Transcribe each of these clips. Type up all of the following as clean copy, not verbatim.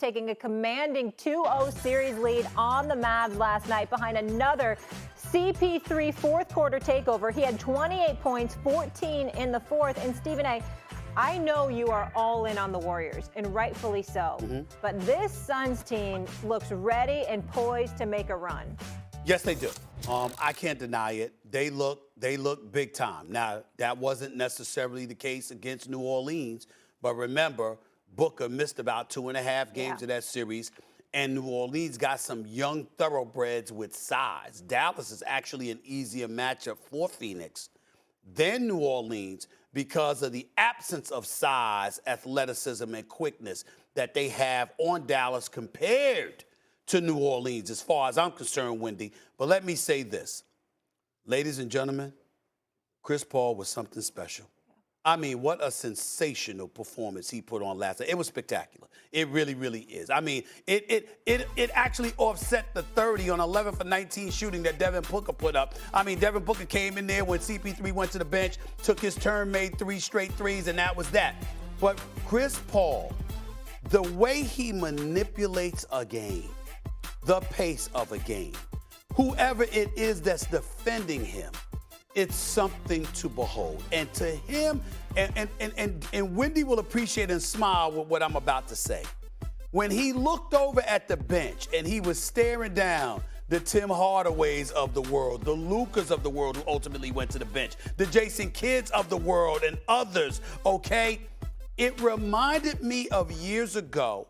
taking a commanding 2-0 series lead on the Mavs last night behind another CP3 fourth quarter takeover. He had 28 points, 14 in the fourth. And Stephen A., I know you are all in on the Warriors, and rightfully so. But this Suns team looks ready and poised to make a run. Yes, they do. I can't deny it. They look big time. Now, that wasn't necessarily the case against New Orleans, but remember, Booker missed about 2.5 games of that series, and New Orleans got some young thoroughbreds with size. Dallas is actually an easier matchup for Phoenix than New Orleans because of the absence of size, athleticism, and quickness that they have on Dallas compared to New Orleans, as far as I'm concerned, Wendy. But let me say this. Ladies and gentlemen, Chris Paul was something special. I mean, what a sensational performance he put on last night. It was spectacular. It really, really is. I mean, it actually offset the 30 on 11 for 19 shooting that Devin Booker put up. I mean, Devin Booker came in there when CP3 went to the bench, took his turn, made 3 straight threes, and that was that. But Chris Paul, the way he manipulates a game, the pace of a game, whoever it is that's defending him, it's something to behold. And to him, and Wendy will appreciate and smile with what I'm about to say. When he looked over at the bench and he was staring down the Tim Hardaways of the world, the Lukas of the world who ultimately went to the bench, the Jason Kidds of the world and others, okay? It reminded me of years ago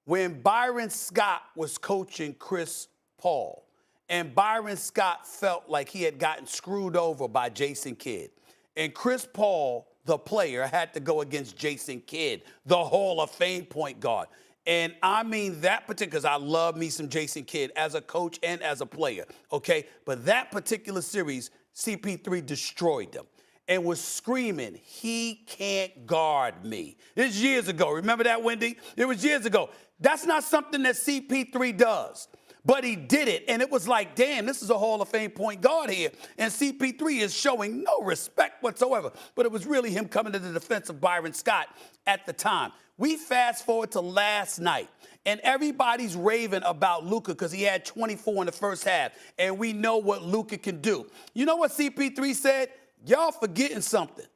when Byron Scott was coaching Chris Paul. And Byron Scott felt like he had gotten screwed over by Jason Kidd. And Chris Paul, the player, had to go against Jason Kidd, the Hall of Fame point guard. And I mean that particular, because I love me some Jason Kidd as a coach and as a player, okay? But that particular series, CP3 destroyed them and was screaming, he can't guard me. This is years ago. Remember that, Wendy? It was years ago. That's not something that CP3 does. But he did it, and it was like, damn, this is a Hall of Fame point guard here. And CP3 is showing no respect whatsoever. But it was really him coming to the defense of Byron Scott at the time. We fast forward to last night, and everybody's raving about Luka because he had 24 in the first half, and we know what Luka can do. You know what CP3 said? Y'all forgetting something.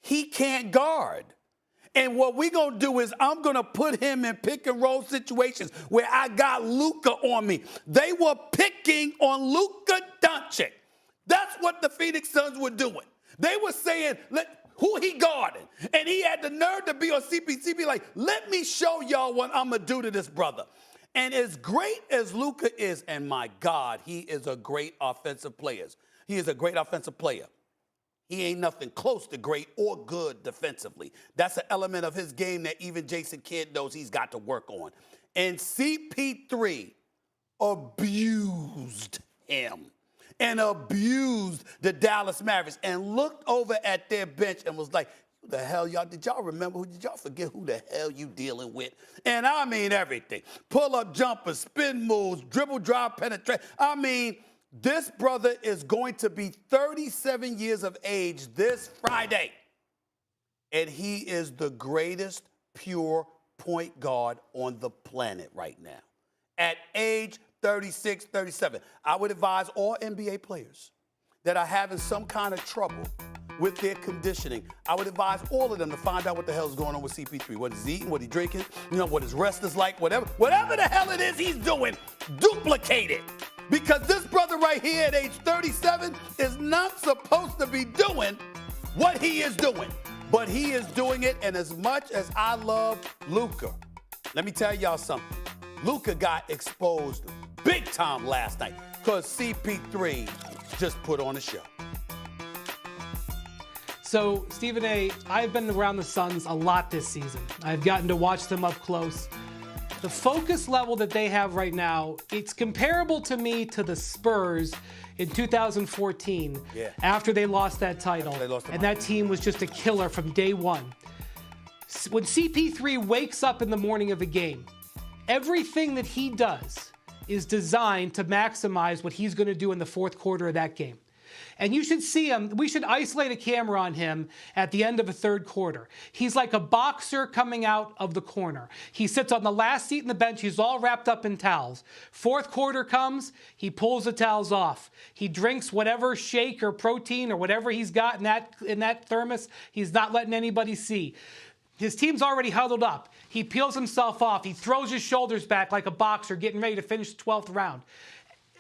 He can't guard. And what we're going to do is I'm going to put him in pick and roll situations where I got Luka on me. They were picking on Luka Doncic. That's what the Phoenix Suns were doing. They were saying, who he guarding? And he had the nerve to be on CP3 like, let me show y'all what I'm going to do to this brother. And as great as Luka is, and my God, he is a great offensive player. He is a great offensive player. He ain't nothing close to great or good defensively. That's an element of his game that even Jason Kidd knows he's got to work on. And CP3 abused him and abused the Dallas Mavericks and looked over at their bench and was like, who the hell y'all, did y'all remember? Did y'all forget who the hell you dealing with? And I mean everything. Pull-up jumpers, spin moves, dribble, drive, penetrate. I mean, this brother is going to be 37 years of age this Friday. And he is the greatest pure point guard on the planet right now. At age 36, 37. I would advise all NBA players that are having some kind of trouble with their conditioning. I would advise all of them to find out what the hell is going on with CP3. What he's eating, what he's drinking, what his rest is like, whatever the hell it is he's doing, duplicate it. Because this brother right here at age 37 is not supposed to be doing what he is doing. But he is doing it, and as much as I love Luka, let me tell y'all something. Luka got exposed big time last night because CP3 just put on a show. So, Stephen A., I've been around the Suns a lot this season. I've gotten to watch them up close. The focus level that they have right now, it's comparable to me to the Spurs in 2014 after they lost that title. And that team was just a killer from day one. When CP3 wakes up in the morning of a game, everything that he does is designed to maximize what he's going to do in the fourth quarter of that game. And you should see him. We should isolate a camera on him at the end of a third quarter. He's like a boxer coming out of the corner. He sits on the last seat in the bench. He's all wrapped up in towels. Fourth quarter comes, he pulls the towels off. He drinks whatever shake or protein or whatever he's got in that thermos. He's not letting anybody see. His team's already huddled up. He peels himself off. He throws his shoulders back like a boxer getting ready to finish the 12th round.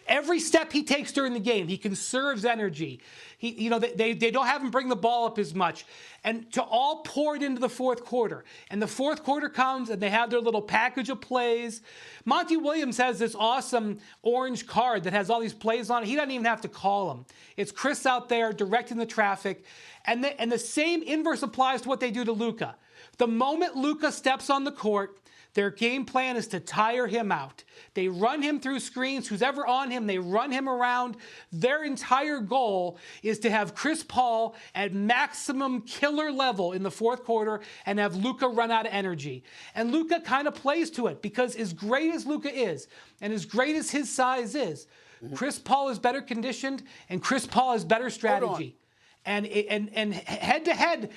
Every step he takes during the game, he conserves energy. They don't have him bring the ball up as much. And to all pour it into the fourth quarter. And the fourth quarter comes and they have their little package of plays. Monty Williams has this awesome orange card that has all these plays on it. He doesn't even have to call them. It's Chris out there directing the traffic. And the same inverse applies to what they do to Luka. The moment Luka steps on the court, their game plan is to tire him out. They run him through screens. Who's ever on him, they run him around. Their entire goal is to have Chris Paul at maximum killer level in the fourth quarter and have Luka run out of energy. And Luka kind of plays to it because as great as Luka is and as great as his size is, Chris Paul is better conditioned and Chris Paul has better strategy. And head-to-head,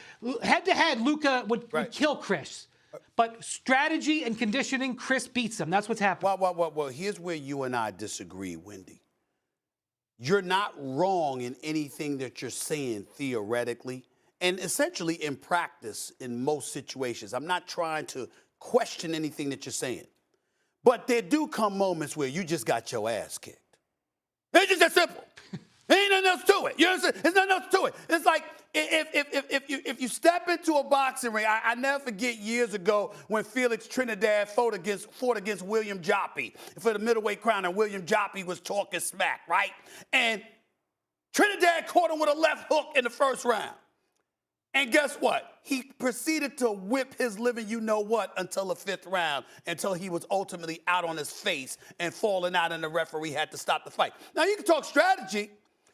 Luka would kill Chris. But strategy and conditioning, Chris beats him. That's what's happening. Well, here's where you and I disagree, Wendy. You're not wrong in anything that you're saying theoretically and essentially in practice in most situations. I'm not trying to question anything that you're saying. But there do come moments where you just got your ass kicked. It's just that simple. There ain't nothing else to it. You understand? There's nothing else to it. It's like if you step into a boxing ring, I never forget years ago when Felix Trinidad fought against William Joppy for the middleweight crown, and William Joppy was talking smack, right? And Trinidad caught him with a left hook in the first round. And guess what? He proceeded to whip his living you-know-what until the fifth round, until he was ultimately out on his face and falling out, and the referee had to stop the fight. Now, you can talk strategy,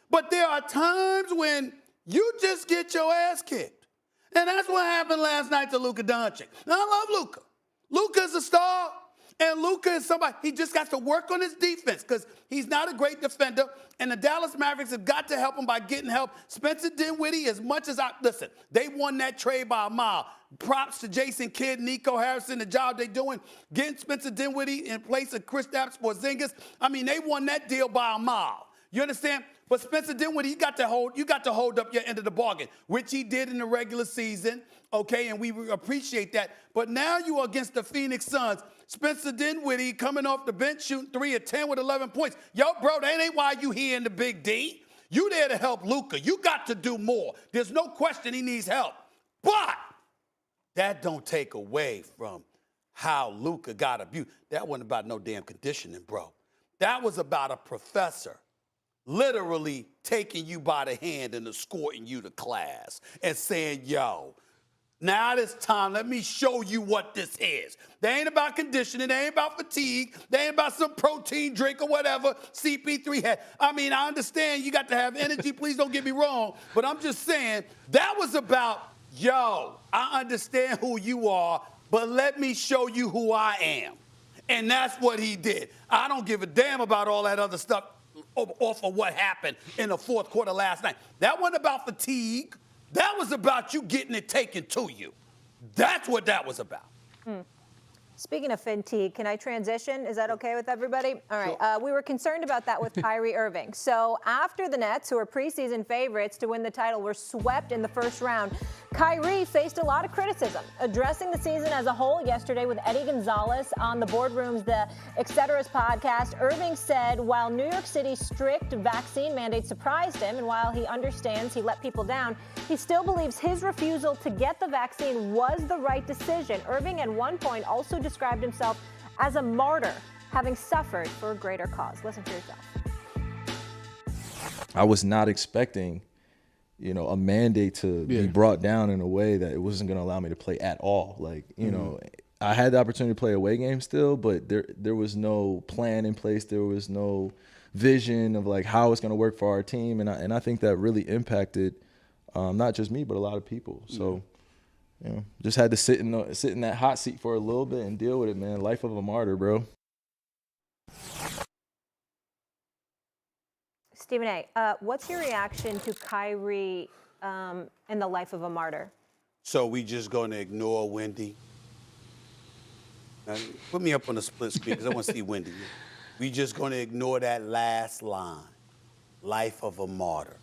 but there are times when you just get your ass kicked. And that's what happened last night to Luka Doncic. Now, I love Luka. Luka's a star, and Luka is somebody, he just got to work on his defense because he's not a great defender, and the Dallas Mavericks have got to help him by getting help. Spencer Dinwiddie, as much as listen, they won that trade by a mile. Props to Jason Kidd, Nico Harrison, the job they're doing, getting Spencer Dinwiddie in place of Kristaps Porzingis. I mean, they won that deal by a mile. You understand? But Spencer Dinwiddie, you got to hold up your end of the bargain, which he did in the regular season, okay, and we appreciate that. But now you are against the Phoenix Suns. Spencer Dinwiddie coming off the bench shooting 3 of 10 with 11 points. Yo, bro, that ain't why you here in the Big D. You there to help Luka. You got to do more. There's no question he needs help. But that don't take away from how Luka got abused. That wasn't about no damn conditioning, bro. That was about a professor literally taking you by the hand and escorting you to class and saying, yo, now it's time. Let me show you what this is. They ain't about conditioning. They ain't about fatigue. They ain't about some protein drink or whatever CP3 had. I mean, I understand you got to have energy. Please don't get me wrong. But I'm just saying that was about, yo, I understand who you are, but let me show you who I am. And that's what he did. I don't give a damn about all that other stuff off of what happened in the fourth quarter last night. That wasn't about fatigue. That was about you getting it taken to you. That's what that was about. Speaking of fatigue, can I transition? Is that okay with everybody? All right. Sure. We were concerned about that with Kyrie Irving. So after the Nets, who are preseason favorites to win the title, were swept in the first round, Kyrie faced a lot of criticism. Addressing the season as a whole yesterday with Eddie Gonzalez on the Boardroom's The Etceteras podcast, Irving said while New York City's strict vaccine mandate surprised him, and while he understands he let people down, he still believes his refusal to get the vaccine was the right decision. Irving at one point also described himself as a martyr, having suffered for a greater cause. Listen for yourself. I was not expecting, a mandate to be brought down in a way that it wasn't going to allow me to play at all. Like, I had the opportunity to play away games still, but there was no plan in place. There was no vision of like how it's going to work for our team. And I think that really impacted not just me, but a lot of people. So, just had to sit in that hot seat for a little bit and deal with it, man. Life of a martyr, bro. Stephen A., what's your reaction to Kyrie in the life of a martyr? So we just going to ignore Wendy? Now, put me up on the split screen because I want to see Wendy. We just going to ignore that last line, life of a martyr.